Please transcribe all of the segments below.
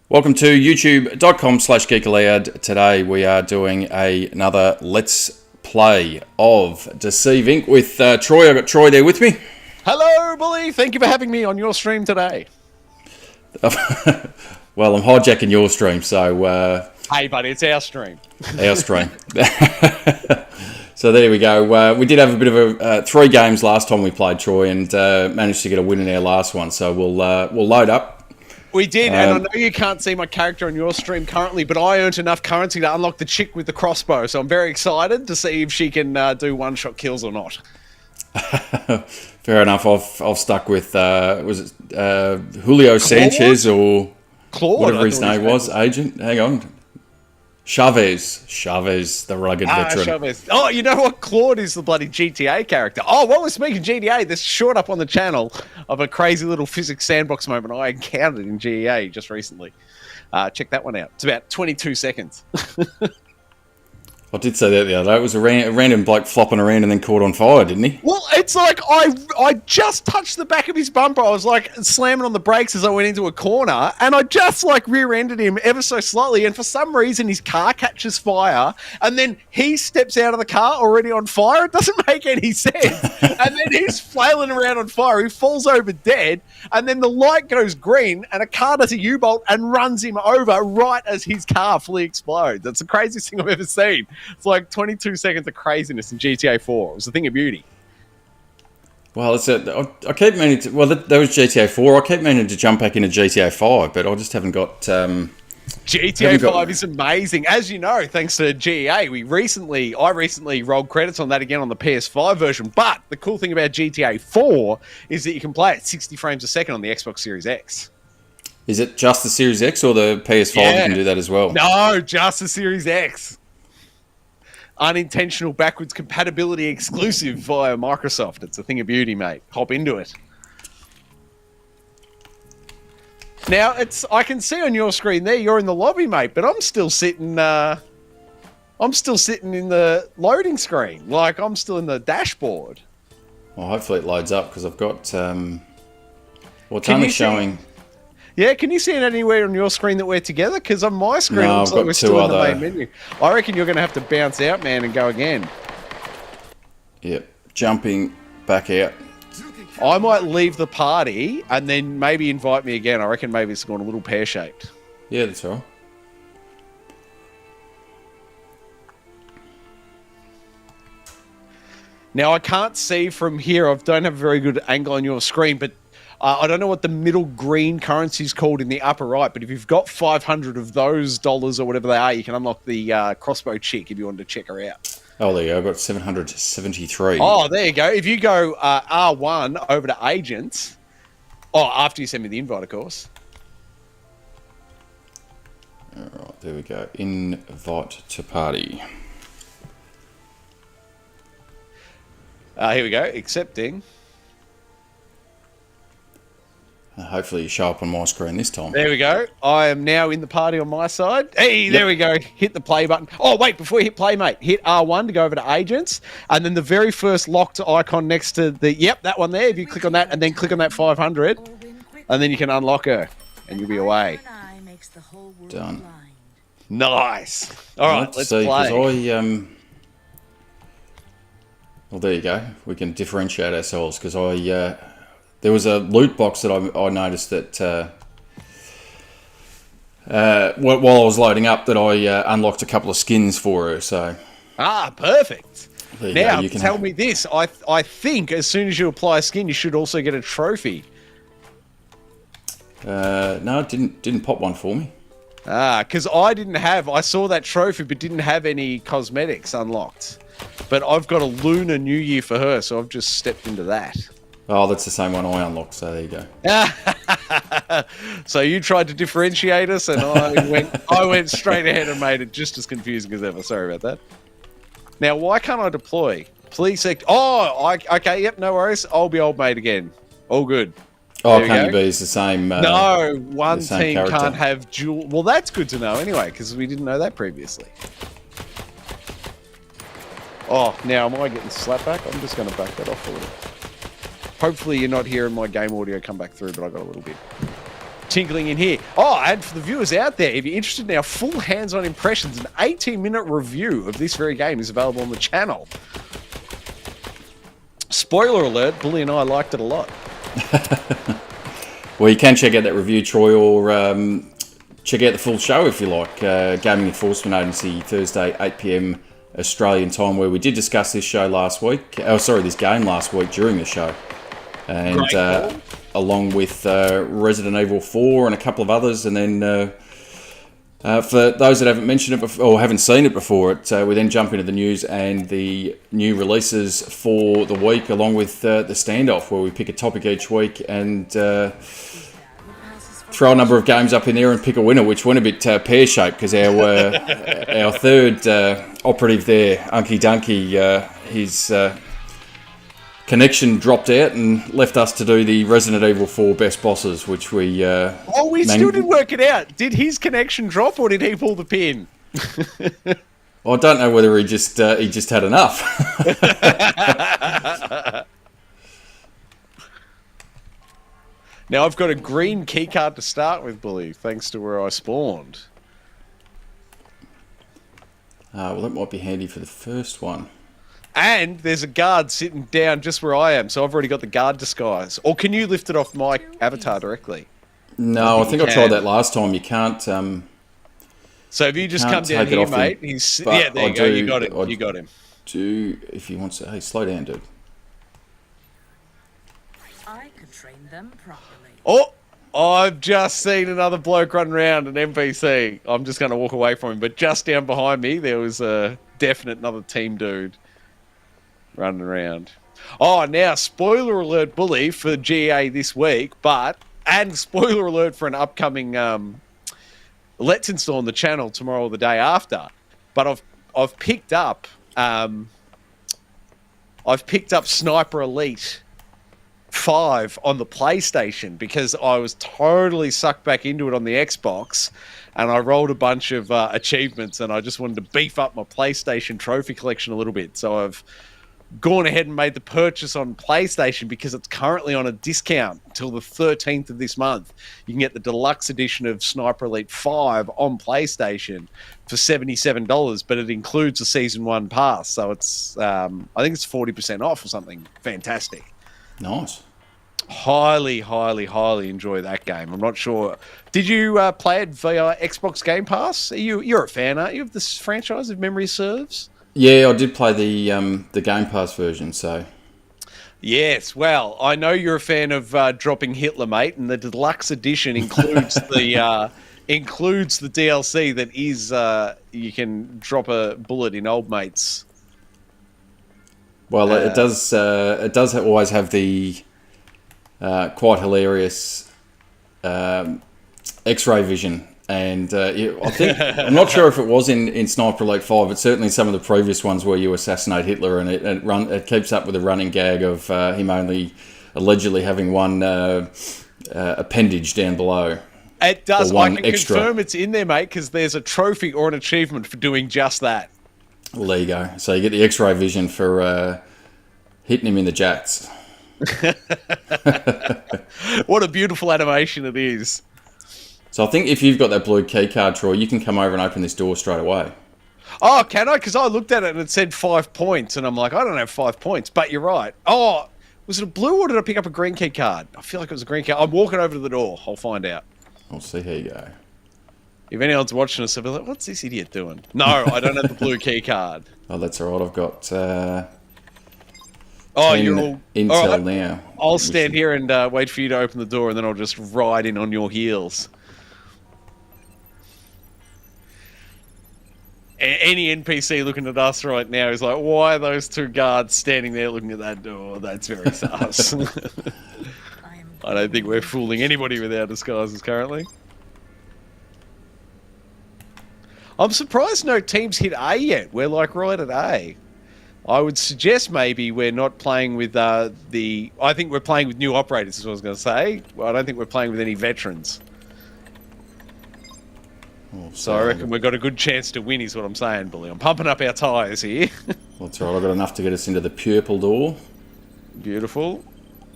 Welcome to youtube.com/Geek Aloud. Today we are doing another Let's Play of Deceive Inc. with Troy. I've got Troy there with me. Hello, Bully. Thank you for having me on your stream today. Well, I'm hijacking your stream, so... Hey, buddy, it's our stream. Our stream. So there we go. We did have a bit of 3 games last time we played, Troy, and managed to get a win in our last one. So we'll load up. We did, and I know you can't see my character on your stream currently, but I earned enough currency to unlock the chick with the crossbow, so I'm very excited to see if she can do one-shot kills or not. Fair enough. I've stuck with was it Julio Sanchez or Claude, whatever his name was. Agent. Hang on. Chavez, the rugged veteran. Chavez. Oh, you know what? Claude is the bloody GTA character. Oh, while we're speaking GTA, there's short up on the channel of a crazy little physics sandbox moment I encountered in GTA just recently. Check that one out. It's about 22 seconds. I did say that the other day. It was a random bloke flopping around and then caught on fire, didn't he? Well, it's like I just touched the back of his bumper. I was like slamming on the brakes as I went into a corner, and I just like rear-ended him ever so slightly. And for some reason, his car catches fire, and then he steps out of the car already on fire. It doesn't make any sense. And then he's flailing around on fire. He falls over dead, and then the light goes green, and a car does a U-bolt and runs him over right as his car fully explodes. That's the craziest thing I've ever seen. It's like 22 seconds of craziness in GTA 4. It was a thing of beauty. Well, I keep meaning to... Well, that was GTA 4. I keep meaning to jump back into GTA 5, but I just haven't got... GTA 5 is amazing. As you know, thanks to GEA, I recently rolled credits on that again on the PS5 version. But the cool thing about GTA 4 is that you can play at 60 frames a second on the Xbox Series X. Is it just the Series X or the PS5 you can do that as well? No, just the Series X. Unintentional backwards compatibility exclusive via Microsoft. It's a thing of beauty, mate. Hop into it. Now, I can see on your screen there you're in the lobby, mate, but I'm still sitting in the loading screen. Like, I'm still in the dashboard. Well, hopefully it loads up because I've got well, it's only showing... Yeah, can you see it anywhere on your screen that we're together? Because on my screen, no, it looks like we're still in the main menu. I reckon you're going to have to bounce out, man, and go again. Yep, jumping back out. I might leave the party and then maybe invite me again. I reckon maybe it's gone a little pear-shaped. Yeah, that's all right. Now, I can't see from here. I don't have a very good angle on your screen, but I don't know what the middle green currency is called in the upper right, but if you've got 500 of those dollars or whatever they are, you can unlock the crossbow chick if you wanted to check her out. Oh, there you go. I've got 773. Oh, there you go. If you go R1 over to agents, after you send me the invite, of course. All right, there we go. Invite to party. Here we go. Accepting. Hopefully you show up on my screen this time. There we go. I am now in the party on my side. Hey, there we go. Hit the play button. Oh, wait, before you hit play, mate, hit R1 to go over to agents. And then the very first locked icon next to that one there. If you click on that and then click on that 500, and then you can unlock her and you'll be away. Done. Nice. All right, let's play. Well, there you go. We can differentiate ourselves because there was a loot box that I noticed that while I was loading up that I unlocked a couple of skins for her. So perfect. Now you can tell me this. I think as soon as you apply a skin, you should also get a trophy. No, it didn't pop one for me. Because I saw that trophy but didn't have any cosmetics unlocked. But I've got a Lunar New Year for her, so I've just stepped into that. Oh, that's the same one I unlocked, so there you go. So you tried to differentiate us, and I went straight ahead and made it just as confusing as ever. Sorry about that. Now, why can't I deploy? Please select... okay, yep, no worries. I'll be old mate again. All good. Oh, can't you be? It's the same... no, one team character. can't have dual... Well, that's good to know anyway, because we didn't know that previously. Oh, now am I getting slapped back? I'm just going to back that off a little. Hopefully you're not hearing my game audio come back through, but I got a little bit. tinkling in here. Oh, and for the viewers out there, if you're interested in our full hands-on impressions, an 18-minute review of this very game is available on the channel. Spoiler alert, Bully and I liked it a lot. Well, you can check out that review, Troy, or check out the full show if you like. Gaming Enforcement Agency, Thursday, 8 p.m. Australian time, where we did discuss this show last week. Oh, sorry, this game last week during the show. And along with Resident Evil 4 and a couple of others. And then for those that haven't mentioned it before, or haven't seen it before, we then jump into the news and the new releases for the week, along with the standoff, where we pick a topic each week and throw a number of games up in there and pick a winner, which went a bit pear-shaped because our third operative there, Unky Dunky, his connection dropped out and left us to do the Resident Evil 4 Best Bosses, which we... we still didn't work it out. Did his connection drop or did he pull the pin? Well, I don't know whether he just had enough. Now, I've got a green keycard to start with, Bully, thanks to where I spawned. Well, that might be handy for the first one. And there's a guard sitting down just where I am, so I've already got the guard disguise. Or can you lift it off my avatar directly? No, I think I tried that last time. You can't... so if you just come down here, mate, yeah, there you go. You got him. You got him. If he wants to... Hey, slow down, dude. I could train them properly. Oh, I've just seen another bloke run around, an NPC. I'm just going to walk away from him. But just down behind me, there was a definite another team dude running around. Oh, now, spoiler alert, Bully, for GA this week, and spoiler alert for an upcoming Let's Install on the channel tomorrow or the day after. But I've picked up Sniper Elite 5 on the PlayStation because I was totally sucked back into it on the Xbox, and I rolled a bunch of achievements, and I just wanted to beef up my PlayStation trophy collection a little bit. So I've gone ahead and made the purchase on PlayStation because it's currently on a discount until the 13th of this month. You can get the deluxe edition of Sniper Elite 5 on PlayStation for $77, but it includes a Season 1 pass. So it's, I think it's 40% off or something. Fantastic. Nice. Highly, highly, highly enjoy that game. I'm not sure. Did you play it via Xbox Game Pass? You're a fan, aren't you, of this franchise, if memory serves? Yeah, I did play the Game Pass version, so... Yes, well, I know you're a fan of dropping Hitler, mate, and the deluxe edition includes the DLC that is you can drop a bullet in old mates. Well, it does always have the quite hilarious X-ray vision. And I think I'm not sure if it was in Sniper Elite 5, but certainly some of the previous ones where you assassinate Hitler, and it keeps up with a running gag of him only allegedly having one appendage down below. It does. I can confirm it's in there, mate, because there's a trophy or an achievement for doing just that. Well, there you go. So you get the X-ray vision for hitting him in the jats. What a beautiful animation it is. So I think if you've got that blue key card, Troy, you can come over and open this door straight away. Oh, can I? Because I looked at it and it said 5 points, and I'm like, I don't have 5 points, but you're right. Oh, was it a blue or did I pick up a green key card? I feel like it was a green card. I'm walking over to the door. I'll find out. I'll see how you go. If anyone's watching us, they'll be like, what's this idiot doing? No, I don't have the blue key card. Oh, that's all right. I've got you're all... intel right, now. I'll stand here and wait for you to open the door, and then I'll just ride in on your heels. Any NPC looking at us right now is like, why are those two guards standing there looking at that door? That's very sus. I don't think we're fooling anybody with our disguises currently. I'm surprised no teams hit A yet. We're like right at A. I would suggest maybe we're not playing with I think we're playing with new operators is what I was going to say. Well, I don't think we're playing with any veterans. So I reckon we've got a good chance to win is what I'm saying, Bully. I'm pumping up our tyres here. Well, that's right. I've got enough to get us into the purple door. Beautiful.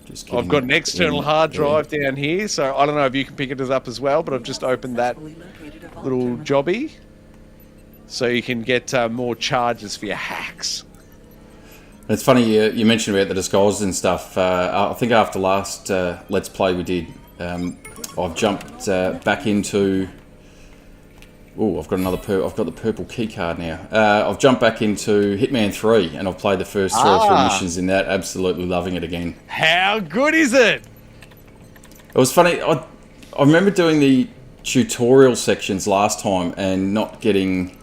Just I've got an getting external in hard there. drive down here, so I don't know if you can pick it up as well, but I've just opened that little jobby so you can get more charges for your hacks. It's funny you mentioned about the disguises and stuff. I think after last Let's Play we did, I've jumped back into. Oh, I've got I've got the purple key card now. I've jumped back into Hitman 3, and I've played the first 3 or 4 missions in that. Absolutely loving it again. How good is it? It was funny. I remember doing the tutorial sections last time and not getting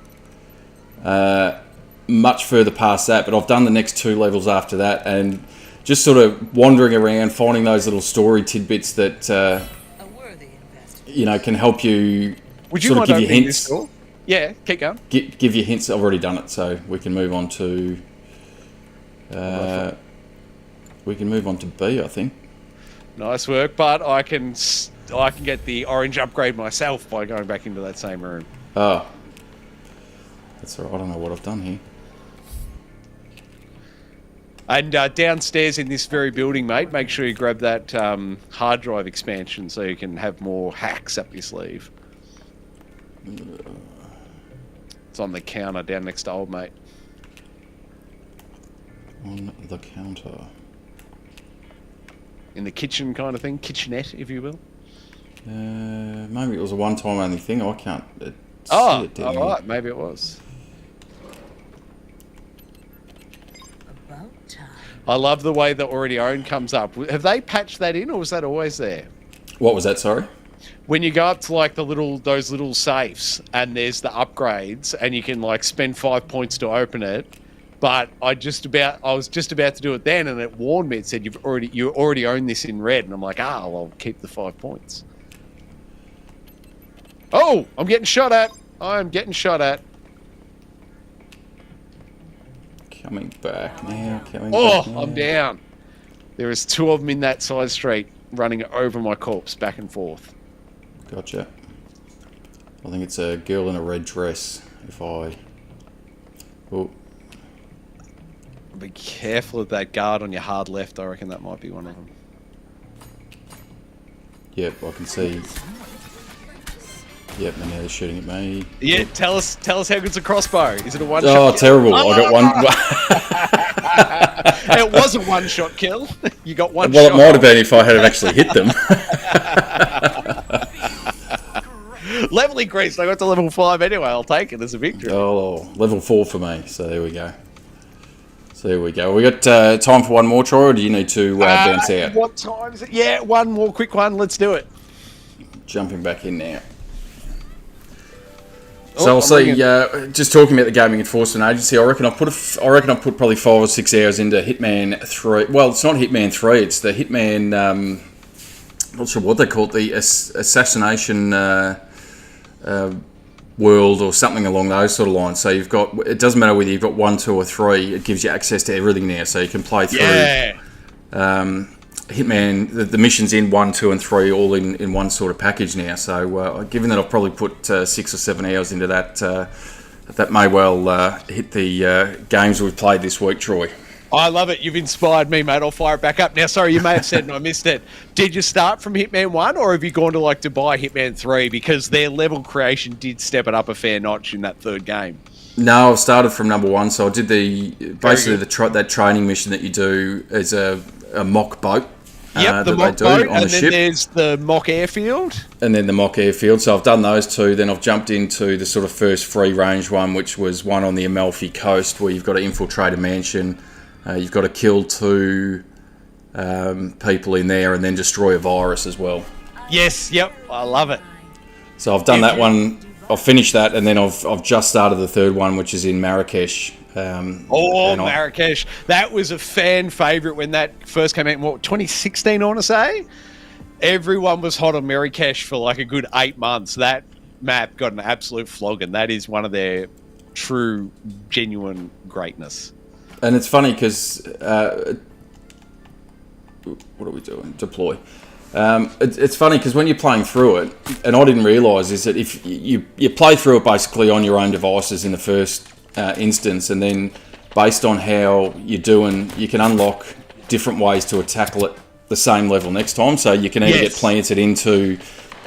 much further past that, but I've done the next 2 levels after that, and just sort of wandering around, finding those little story tidbits that can help you. Would you sort mind of give you opening hints. this door? Yeah, keep going. Give you hints. I've already done it, so we can move on to. We can move on to B, I think. Nice work, but I can get the orange upgrade myself by going back into that same room. Oh, that's all right. I don't know what I've done here. And downstairs in this very building, mate, make sure you grab that hard drive expansion so you can have more hacks up your sleeve. It's on the counter down next to old mate. On the counter. In the kitchen kind of thing, kitchenette, if you will. Maybe it was a one-time only thing. I can't see it down here. Alright, maybe it was. About time. I love the way the already owned comes up. Have they patched that in, or was that always there? What was that? Sorry. When you go up to like those little safes and there's the upgrades and you can like spend 5 points to open it, but I was just about to do it then and it warned me. It said you already own this in red, and I'm like, well, I'll keep the 5 points. Oh, I'm getting shot at. I'm getting shot at. Coming back now. Oh, I'm down. There is 2 of them in that side street running over my corpse back and forth. Gotcha. I think it's a girl in a red dress. Oh, Be careful of that guard on your hard left. I reckon that might be one of them. yep, I can see. Yep, and now they're shooting at me. Yeah, tell us how good's a crossbow. Is it a one-shot Oh, kill? terrible! I got one. It was a one-shot kill. You got one Well, shot. it might have been if I had actually hit them. Level increased. I got to level 5 anyway. I'll take it as a victory. Oh, level 4 for me. So there we go. We got time for one more, Troy, or do you need to bounce out? What time is it? Yeah, one more quick one. Let's do it. Jumping back in now. So I'll see. Just talking about the Gaming Enforcement Agency, I reckon I put probably 5 or 6 hours into Hitman 3. Well, it's not Hitman 3. It's the Hitman. Not sure what they call it. The assassination world or something along those sort of lines. So you've got. It doesn't matter whether you've got 1, 2, or 3. It gives you access to everything now, so you can play through. Yeah. Hitman, the missions in 1, 2, and 3 all in one sort of package now. So given that I've probably put 6 or 7 hours into that, that may well hit the games we've played this week, Troy. I love it. You've inspired me, mate. I'll fire it back up. Now, sorry, you may have said and I missed it. Did you start from Hitman 1 or have you gone to like Dubai Hitman 3? Because their level creation did step it up a fair notch in that 3rd game. No, I've started from number 1. So I did that training mission that you do as a mock boat. Yep, the mock boat, and then there's the mock airfield. And then the mock airfield. So I've done those 2. Then I've jumped into the sort of first free range one, which was one on the Amalfi Coast, where you've got to infiltrate a mansion. You've got to kill 2 people in there and then destroy a virus as well. Yes, yep, I love it. So I've done that one. I've finished that, and then I've just started the 3rd one, which is in Marrakesh. Marrakesh. That was a fan favourite when that first came out in, 2016, I want to say? Everyone was hot on Marrakesh for like a good 8 months. That map got an absolute flogging. That is one of their true, genuine greatness. And it's funny because... what are we doing? Deploy. It's funny because when you're playing through it, and I didn't realise, is that if you play through it basically on your own devices in the first instance, and then based on how you're doing, you can unlock different ways to tackle it the same level next time. So you can either get planted into,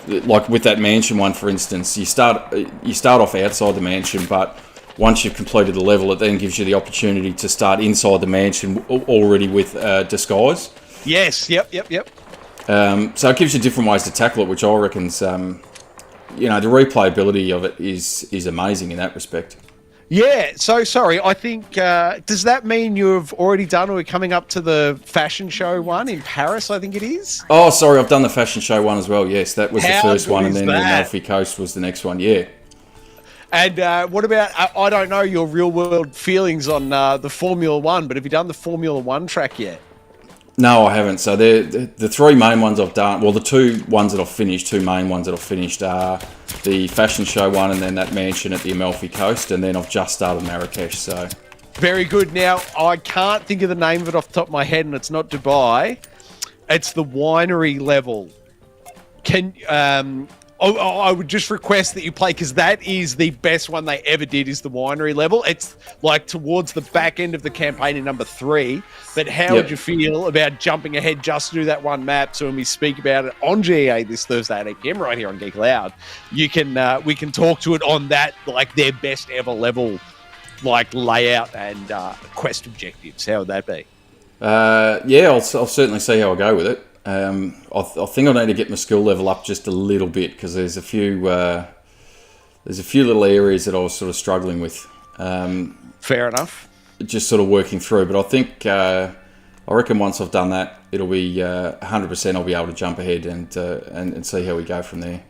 like with that mansion one, for instance, you start off outside the mansion, but once you've completed the level, it then gives you the opportunity to start inside the mansion already with disguise. Yes, yep. So it gives you different ways to tackle it, which I reckon's, the replayability of it is amazing in that respect. Yeah, so sorry, I think, does that mean you've already done or are coming up to the fashion show one in Paris, I think it is? Oh, sorry, I've done the fashion show one as well, yes. That was the first one, and then the that? Amalfi Coast was the next one, yeah. And what about, I don't know your real-world feelings on the Formula One, but have you done the Formula One track yet? No, I haven't. So the three main ones I've done, well, the two main ones that I've finished are the fashion show one and then that mansion at the Amalfi Coast, and then I've just started Marrakesh, so... Very good. Now, I can't think of the name of it off the top of my head, and it's not Dubai. It's the winery level. I would just request that you play, because that is the best one they ever did, is the winery level. It's like towards the back end of the campaign in number 3. But how would you feel about jumping ahead just to do that one map? So when we speak about it on GA this Thursday at 8 PM right here on Geek Aloud, we can talk to it on that, like their best ever level, like layout and quest objectives. How would that be? I'll certainly see how I go with it. I think I need to get my skill level up just a little bit, because there's a few little areas that I was sort of struggling with. Fair enough. Just sort of working through, but I think I reckon once I've done that, it'll be 100%. I'll be able to jump ahead and see how we go from there.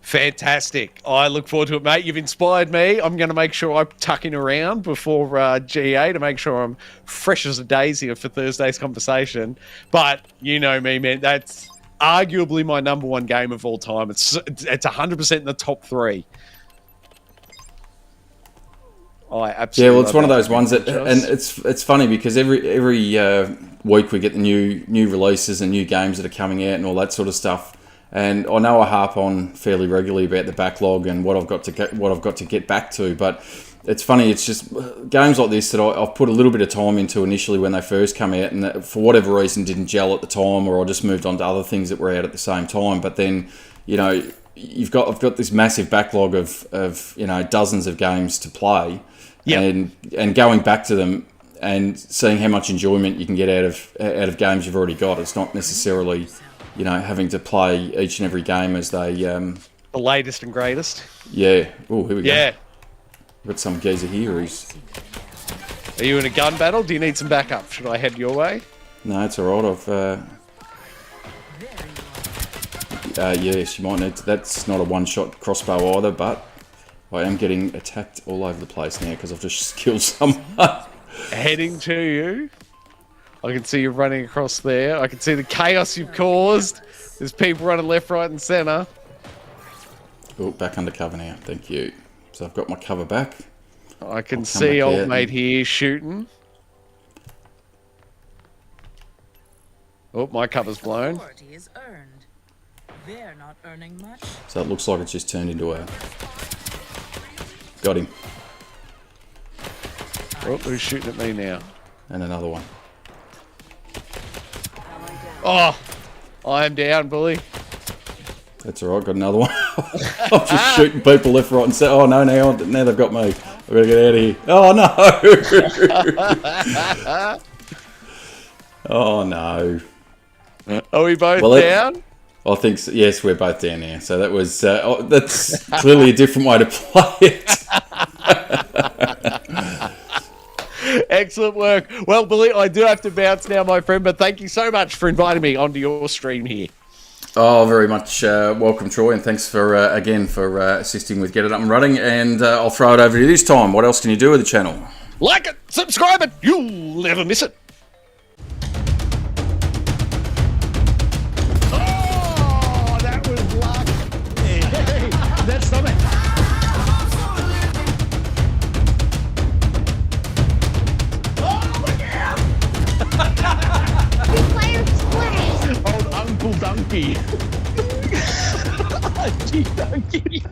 Fantastic. I look forward to it, mate. You've inspired me. I'm going to make sure I tuck in around before GA to make sure I'm fresh as a daisy for Thursday's conversation. But you know me, man. That's arguably my number one game of all time. It's 100% in the top 3. I absolutely it's one of those ones that, and it's funny because every week we get the new releases and new games that are coming out and all that sort of stuff. And I know I harp on fairly regularly about the backlog and what I've got to get back to, but it's funny. It's just games like this that I've put a little bit of time into initially when they first come out, and that for whatever reason didn't gel at the time, or I just moved on to other things that were out at the same time. But then, I've got this massive backlog of dozens of games to play, and going back to them and seeing how much enjoyment you can get out of games you've already got. It's not necessarily having to play each and every game as they... the latest and greatest. Yeah. Oh, here we go. Yeah. We've got some geezer here Are you in a gun battle? Do you need some backup? Should I head your way? No, it's all right. Yes, you might need to... That's not a one-shot crossbow either, but I am getting attacked all over the place now because I've just killed someone. Heading to you. I can see you running across there. I can see the chaos you've caused. There's people running left, right, and centre. Oh, back under cover now. Thank you. So I've got my cover back. I can see old mate here shooting. Oh, my cover's blown. Authority is earned. They're not earning much. So it looks like it's just turned into a... Got him. Oh, who's shooting at me now? And another one. Oh, I am down, bully. That's all right. Got another one. I'm just shooting people left, right, and centre. Oh no! Now they've got me. I've got to get out of here. Oh no! Oh no! Are we both down? I think so. Yes, we're both down now. So that was that's clearly a different way to play it. Excellent work. Well, Billy, I do have to bounce now, my friend, but thank you so much for inviting me onto your stream here. Oh, very much welcome, Troy, and thanks for assisting with Get It Up and Running. And I'll throw it over to you this time. What else can you do with the channel? Like it, subscribe it, you'll never miss it. Oh, that was luck. Hey, that's something. Old Uncle Donkey. Donkey.